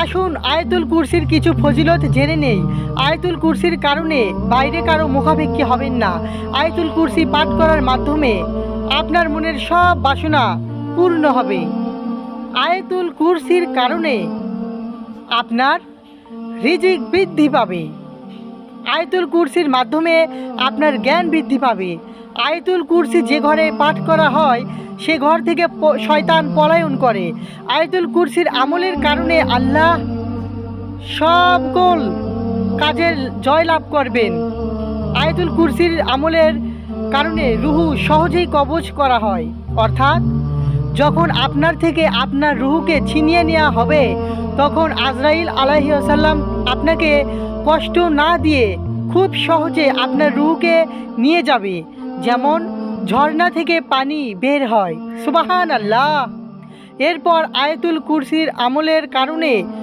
আসুন আয়াতুল কুরসির কিছু ফজিলত জেনে নেই। আয়াতুল কুরসির কারণে বাইরে কারো মুখাপেক্ষী হবেন না। আয়াতুল কুরসি পাঠ করার মাধ্যমে আপনার মনের সব বাসনা পূর্ণ হবে। আয়াতুল কুরসির কারণে আপনার রিজিক বৃদ্ধি পাবে। আয়াতুল কুরসির মাধ্যমে আপনার জ্ঞান বৃদ্ধি পাবে। আয়াতুল কুরসি যে ঘরে পাঠ করা হয় সে ঘর থেকে শয়তান পলায়ন করে। আয়াতুল কুরসির আমলের কারণে আল্লাহ সকল কাজের জয়লাভ করবেন। আয়াতুল কুরসির আমলের কারণে রুহু সহজেই কবজ করা হয়, অর্থাৎ যখন আপনার থেকে আপনার রুহুকে ছিনিয়ে নেওয়া হবে তখন আজরাইল আলাইহিস সালাম আপনাকে কষ্ট না দিয়ে খুব সহজে আপনার রুহুকে নিয়ে যাবে, যেমন ঝর্ণা থেকে পানি বের হয়। সুবহানাল্লাহ। এরপর আয়াতুল কুরসির আমলের কারণে